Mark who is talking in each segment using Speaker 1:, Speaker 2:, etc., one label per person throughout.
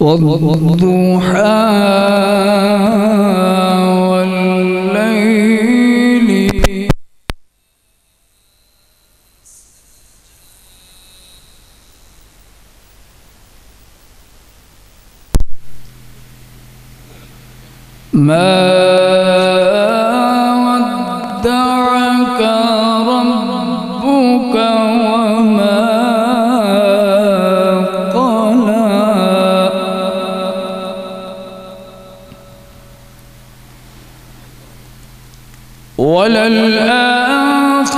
Speaker 1: والضحى والليل ما ودعك ربك وما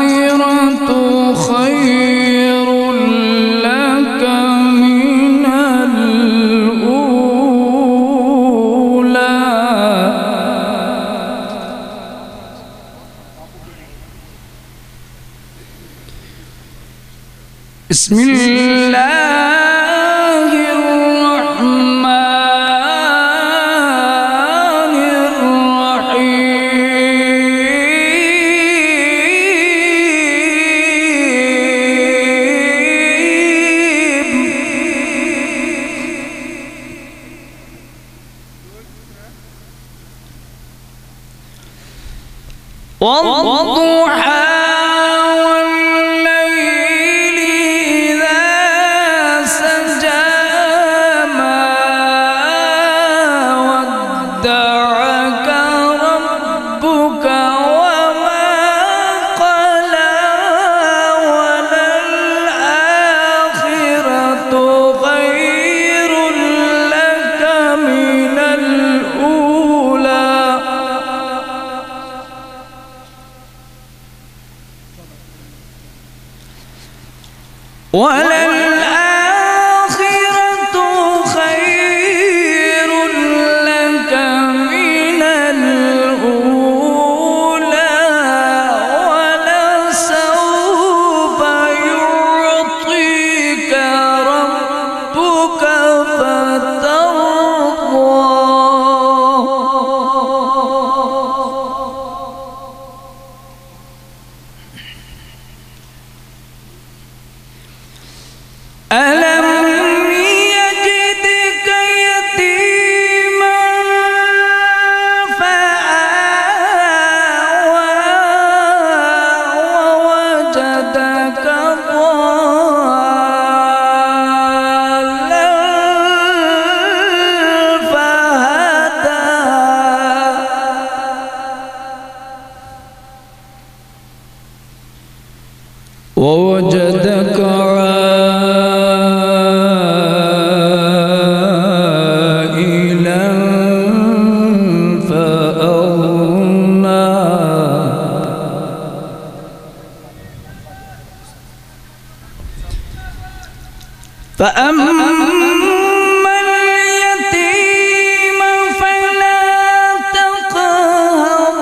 Speaker 1: وللآخرة خير لك من الأولى بسم الله والضحى والليل إذا سجى ما ودعك ربك وما قلى وللآخرة خير لك من الأولى وللآخرة خير لك من الأولى ولسوف يعطيك ربك فترضى ألم يجدك يتيما فآوى ووجدك ضالا فهدى ووجدك فأما اليتيم فلا تقهر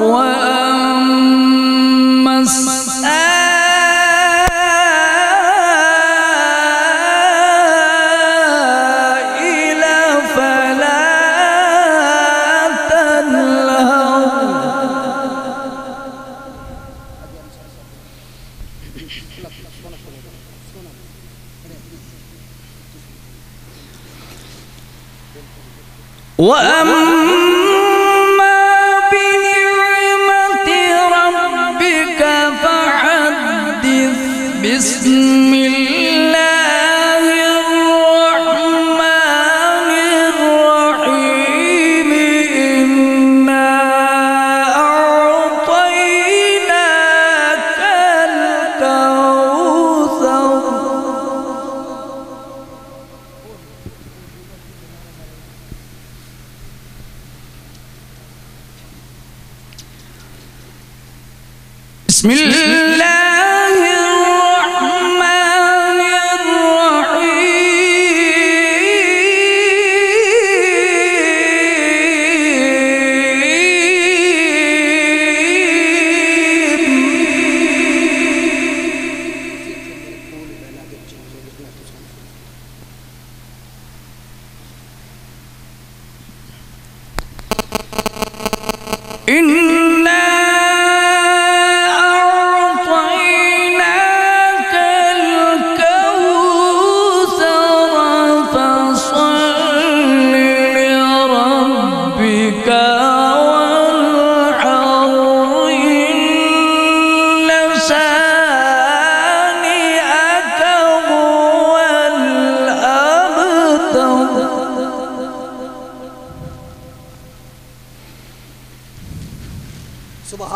Speaker 1: وأما السائل فلا تنهر وأما بنعمة ربك فحدث بسم الله الرحمن الرحيم إنا أعطيناك الكوثر بسم الله الرحمن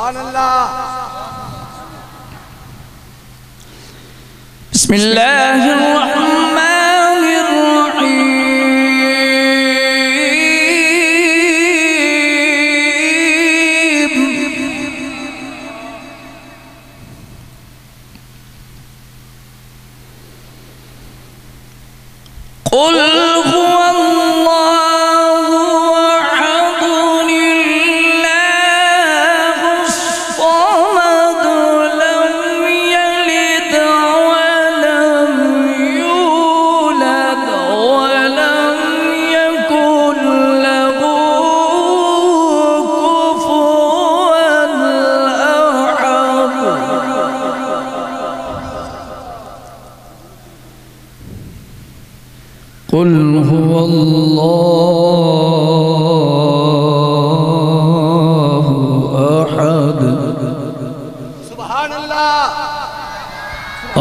Speaker 2: سبحان اللہ.
Speaker 1: بسم اللہ الرحمن الرحیم. قل هو الله أحد الله الصمد لم يلد ولم يولد ولم يكن له كفوا أحد. قل هو الله أحد
Speaker 2: سبحان اللہ.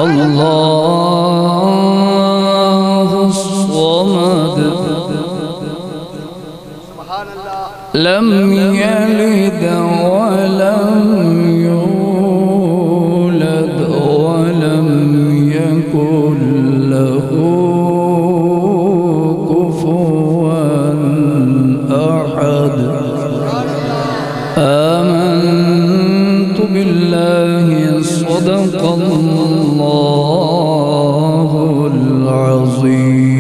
Speaker 1: الله الصمد
Speaker 2: سبحان اللہ.
Speaker 1: لم يلد ولم يولد ولم يكن له كفوا أحد. آمنت بالله صدق الله العظيم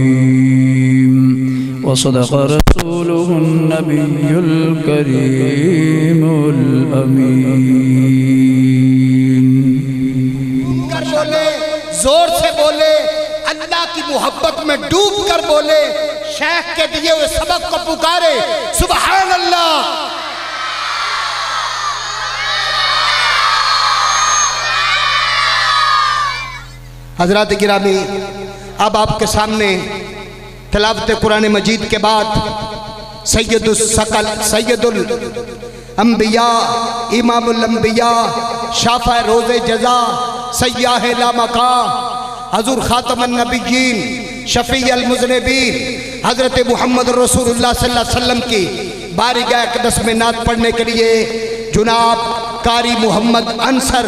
Speaker 1: وصدق رسوله النبي الكريم الأمين.
Speaker 2: کر بولے، زور سے بولے، اللہ کی محبت میں ڈوب کر بولے، شیخ کے دیے ہوئے سبق کو پکارے. سبحان اللہ. حضرات گرامی، اب آپ کے سامنے تلاوت قرآن مجید کے بعد سید الثقل، سید الانبیاء، امام الانبیاء، شافع روز جزا، سیاح لامکا، حضور خاتم النبیین، شفیع المذنبین، حضرت محمد رسول اللہ صلی اللہ علیہ وسلم کی بارگاہ اقدس میں نعت پڑھنے کے لیے جناب قاری محمد انصر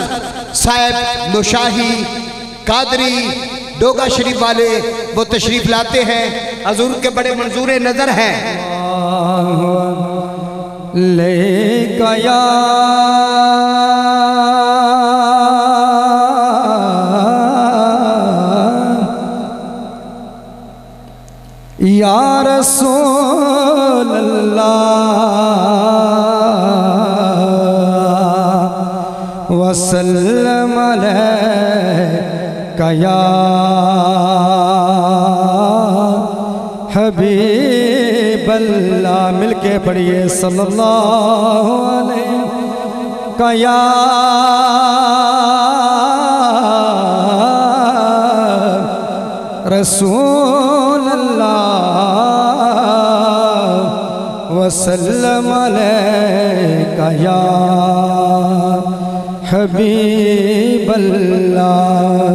Speaker 2: صاحب نشاہی قادری ڈوگا شریف والے وہ تشریف لاتے ہیں. حضور کے بڑے منظور نظر ہیں.
Speaker 1: لے گیا یا رسول اللہ وسلم علیکہ یا حبیب اللہ. مل کے پڑھیے صلی اللہ علیہ یا رسول اللہ وسلم علیکہ یا حبیب اللہ.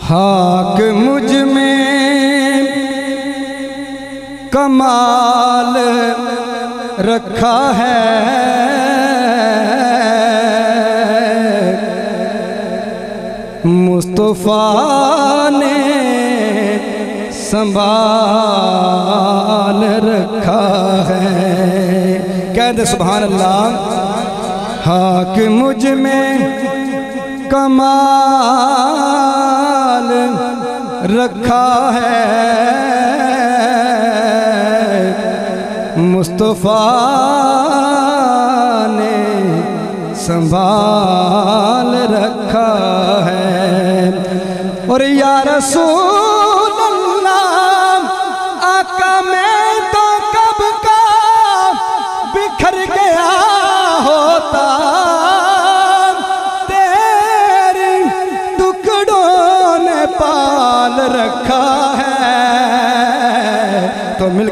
Speaker 1: حق مجھ میں کمال رکھا ہے مصطفیٰ نے سنبھال رکھا ہے. کہہ دے سبحان اللہ. حق مجھ میں کمال رکھا ہے مصطفیٰ نے سنبھال رکھا ہے. اور یا رسول اللہ آقا میں تو کب کا بکھر گیا ہوتا تیری ٹکڑوں نے پال رکھا ہے.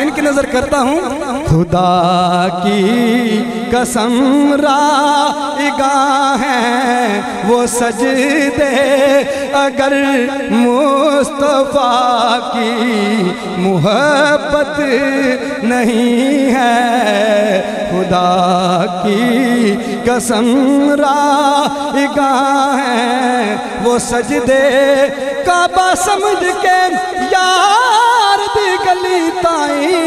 Speaker 1: ان کی نظر کرتا ہوں خدا کی قسم رائگاں ہیں وہ سجدے اگر مصطفیٰ کی محبت نہیں ہے خدا کی قسم رائگاں ہیں وہ سجدے کعبہ سمجھ کے یار دی گلی تائیں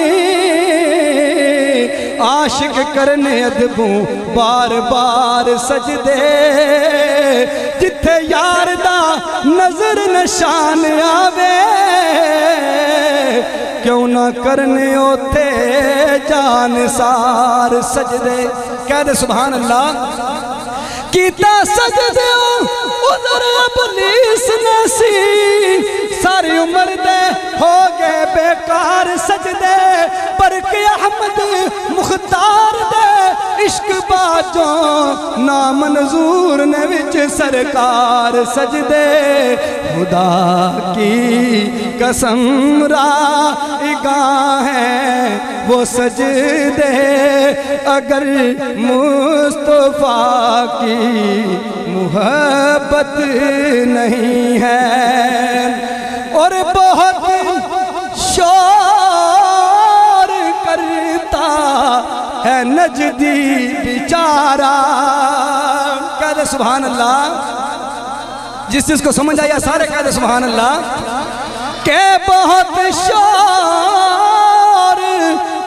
Speaker 1: عاشق کرنے ادبوں بار بار سجدے جتھے یار دا نظر نشان آوے کیوں نہ کرنے اوتھے جان سار سجدے کہہ دے سبحان اللہ کیتا سجدے ادھر ابلیس نے سی ساری عمر دے ہو گئے بیکار سجدے پر کہ احمد مختار دے عشق باجوں نامنظور نے وچ سرکار سجدے خدا کی قسم رائگاں ہیں وہ سجدے اگر مصطفیٰ کی محبت نہیں ہے اور بہت شور کرتا ہے نجدی بیچارہ کہہ دے سبحان اللہ جس چیز کو سمجھ آیا سارے کہہ دے سبحان اللہ کہ بہت شور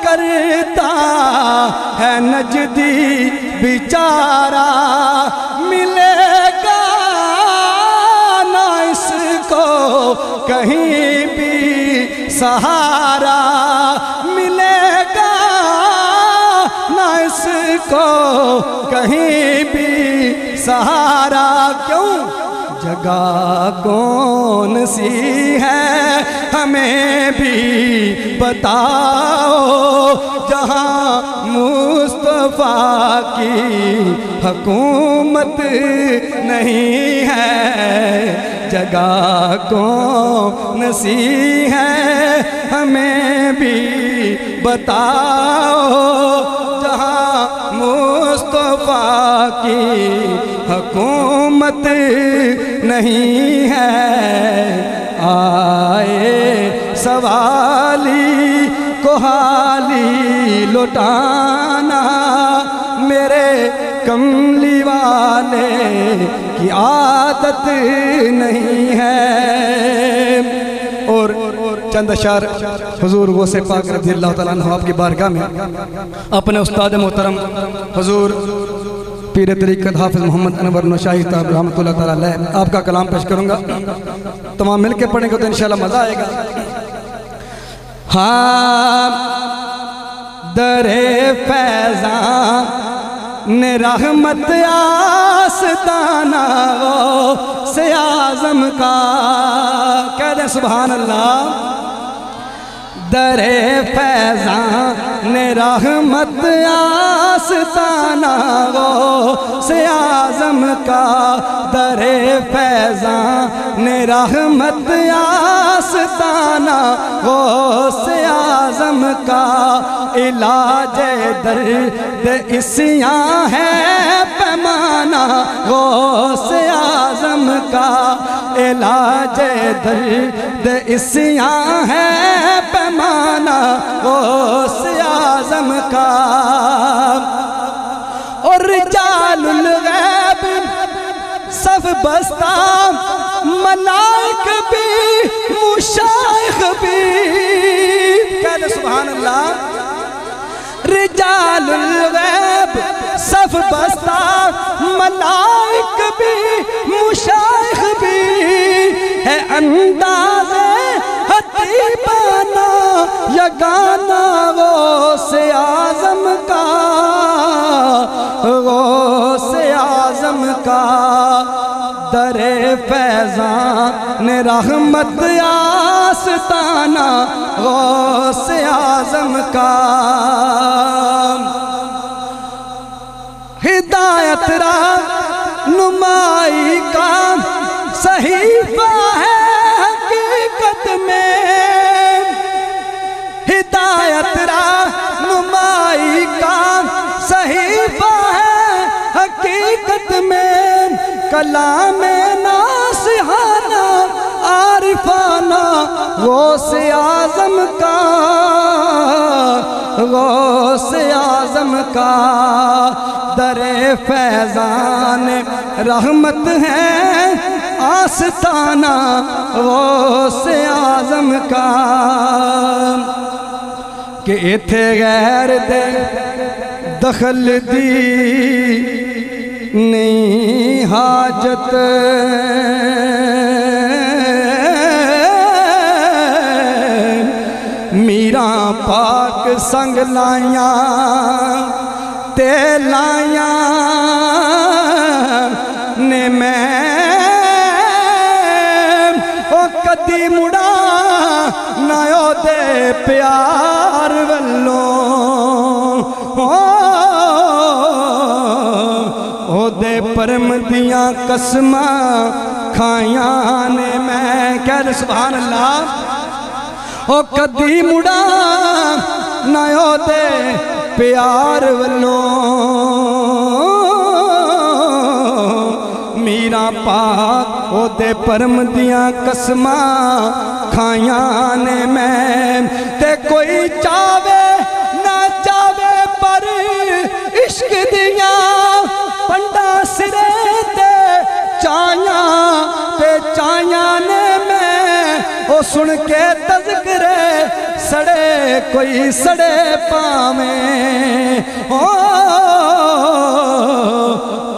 Speaker 1: کرتا ہے نجدی بیچارہ ملے گا نہ اس کو کہیں بھی سہارا ملے گا نہ اس کو کہیں بھی سہارا کیوں جگہ کون سی ہے ہمیں بھی بتاؤ جہاں مصطفیٰ کی حکومت نہیں ہے جگہ کون سی ہے ہمیں بھی بتاؤ جہاں مصطفیٰ کی حکومت نہیں ہے آئے سوالی کو حالی لوٹانا میرے کملی والے کی عادت نہیں ہے اور چند اشعار حضور غوث پاک رضی اللہ تعالیٰ عنہ آپ کی بارگاہ میں اپنے استاد محترم حضور پیر طریقت حافظ محمد انور نوشاہی صاحب رحمۃ اللہ تعالیٰ علیہ آپ کا کلام پیش کروں گا تمام مل کے پڑھیں گے تو انشاءاللہ مزہ آئے گا ہاں در فیضان رحمت آستانہ غوث اعظم کا کہہ دیں سبحان اللہ در فیضان رحمت آستانہ غوث اعظم کا در فیضان رحمت آستانہ غوث اعظم کا علاج درد اسیاں ہے پیمانہ غوث اعظم کا علاج درد اسیاں ہے پیمانہ غوث اعظم کا اور رجال الغیب صف بستہ ملائک بھی مشائخ بھی کہہ دے سبحان اللہ رجال الغیب صف بستہ ملائک بھی مشائخ بھی ہے انداز حتیبانہ یگانہ غوث اعظم کا غوث اعظم کا در فیضان رحمت آستانہ غوث اعظم کا ہدایت راہ نمائی کا صحیفہ ہے حقیقت میں ہدایت رہنمائی کا صحیفہ ہے حقیقت میں کلام ناصحانہ عارفانہ غوث اعظم کا غوث اعظم کا در فیضان رحمت ہے آستانہ غوث اعظم کا کہ ایتھے غیر دے دخل دی نہیں حاجت میراں پاک سنگ لائیاں تے لائیاں نے میں او کدی مڑا نہ او دے پیار والوں او دے پرم دیاں قسماں کھائیاں نے میں کہہ سبحان اللہ او کدی مڑا نہ او دے پیار والوں میرا پاک او دے پرم دیاں قسماں کھائیاں نے میں تے کوئی چاہے نہ چاہے پر عشق دیاں پنڈا سرے تے چاہیاں نے میں او سن کے تذکرے سڑے کوئی سڑے پاویں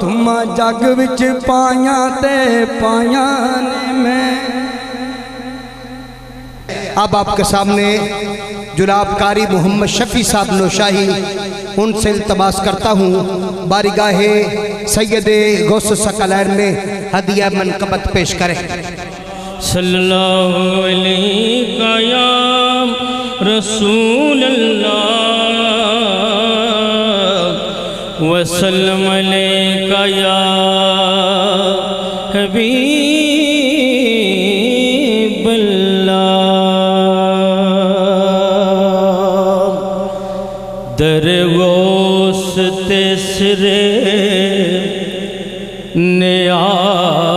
Speaker 1: تم جگ وچ پائیاں تے پائیاں نے میں
Speaker 2: اب آپ کے سامنے جناب قاری محمد شفیع صاحب نوشاہی ان سے التماس کرتا ہوں بارگاہ سید غوث ثقلین میں ہدیہ منقبت پیش کریں
Speaker 3: صلی اللہ علیہ یا رسول اللہ وسلم علیہ یا حبیب اللہ در غوث تیسرے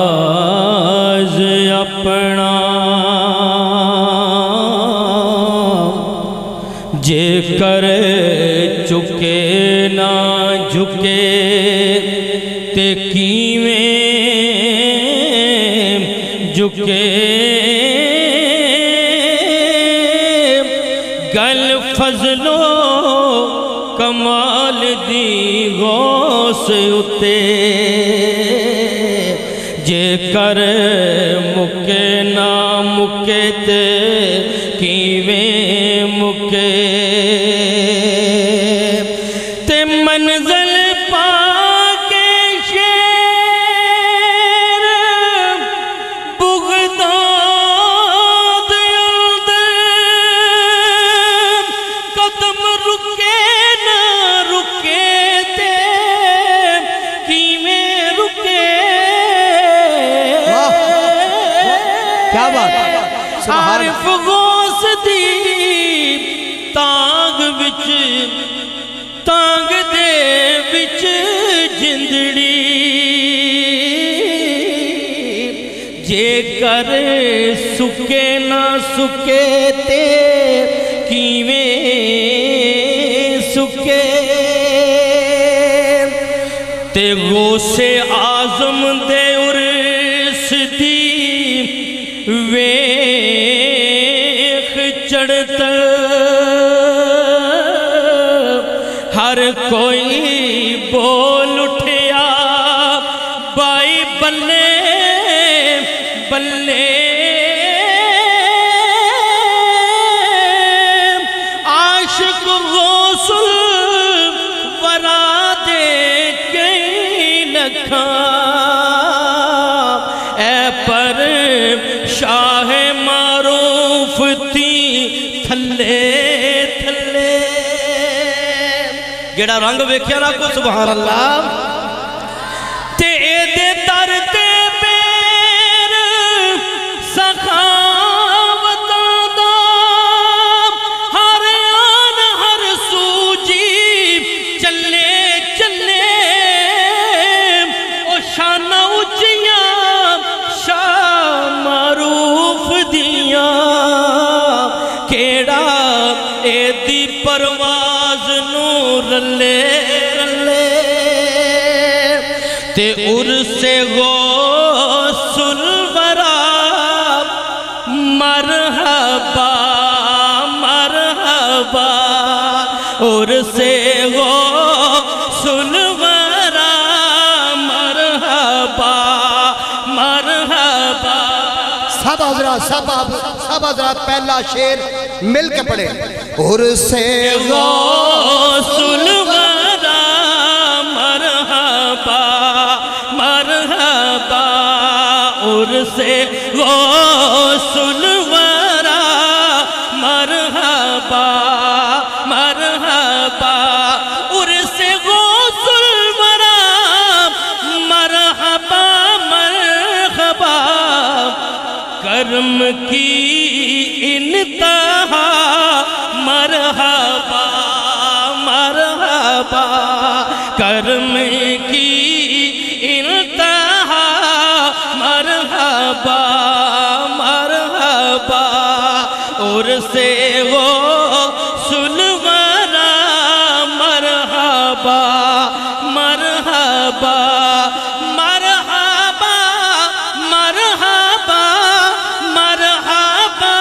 Speaker 3: نیاز اپنا جے کر چکے نہ جھکے تے کیویں جھکے گل فضلو کمال دی غوث اتے جے کر مکے نہ مکے تے کیویں مکے تے منزل پا کے شیر بغداد اندر قدم رکے نہ رکے تے کیویں رکے
Speaker 2: کیا بات
Speaker 3: عارف غوث دی تانگ دے وچ جندڑی جے کر سکے نہ سکے تے کیویں سکے تے غوث اعظم دے عرس دی ویخ چڑھتا ہر کوئی بول اٹھیا بائی بلے بلے عاشق غوث الورا دے کئی لکھاں اے پر شاہ معروف تھی تھلے تھلے جڑا رنگ ویکھیا نا کو سبحان اللہ تے اے دے در تے پیر سخاوتاں دا ہر آن دی پرواز نور رلے رلے تے عرص غوث الورا مرحبا مرحبا عرص غوث الورا مرحبا مرحبا.
Speaker 2: سب حضرات پہلا شیر مل کے پڑھے. عرص
Speaker 3: غوث الورا مرحبا مرحبا عرص غوث الورا مرحبا مرحبا عرص غوث الورا مرحبا مرحبا کرم کی انتہا مرحبا مرحبا کرم کی انتہا مرحبا مرحبا عرص غوث الورا مرحبا مرحبا مرحبا مرحبا مرحبا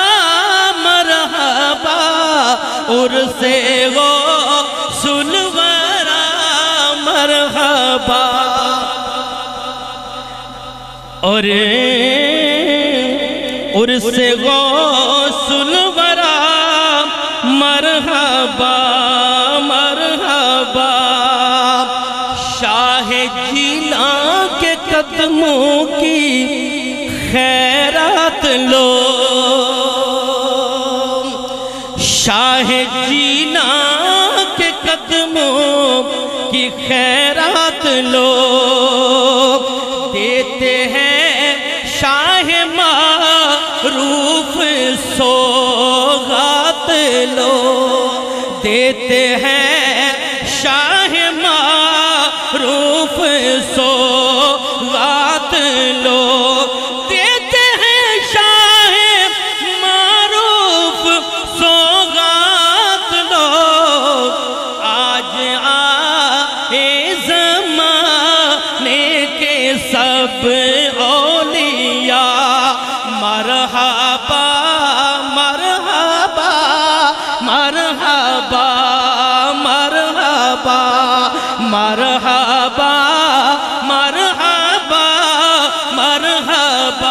Speaker 3: مرحبا عرص غوث الورا مرحبا. اور عرص غوث الورا مرحبا مرحبا شاہ جینا کے قدموں کی خیرات لو شاہ جینا کے قدموں کی خیرات لو دیتے ہیں شاہ معروف سوغات لو دیتے ہیں شاہ معروف سوغات لو دیتے ہیں شاہ معروف سوغات لو آج آئے زمانے کے سب اولیاء مرحبا مرحبا مرحبا مرحبا مرحبا مرحبا مرحبا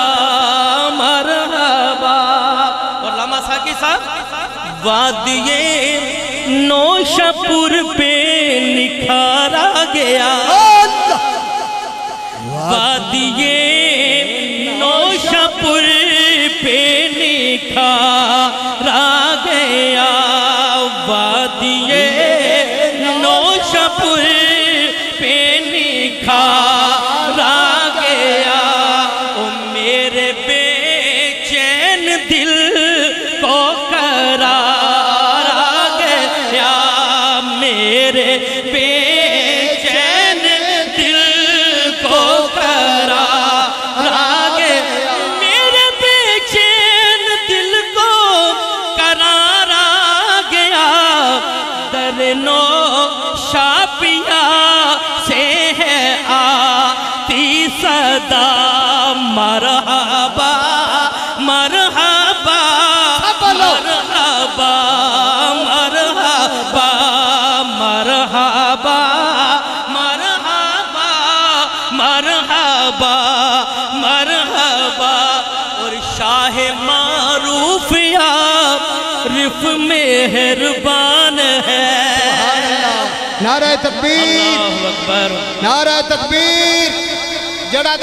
Speaker 3: مرحبا. اور علامہ ساقی صاحب وادی نوشپور پہ نکھارا گیا وادی نوشپور پہ نکھارا گیا وادی نوشپور پہ نکھارا گیا او میرے بے چین دل کو قرار گیا میرے بے چین دل کو قرار گیا میرے بے چین دل کو قرار گیا در نو شاپیا سے ہے آتی صدا مرحبا مرحبا مرحبا مرحبا مرحبا مرحبا مرحبا مرحبا. اور شاہ معروف عارف مہربان ہے.
Speaker 2: نعرہ تکبیر
Speaker 3: اللہ اکبر
Speaker 2: نعرہ تکبیر. جڑا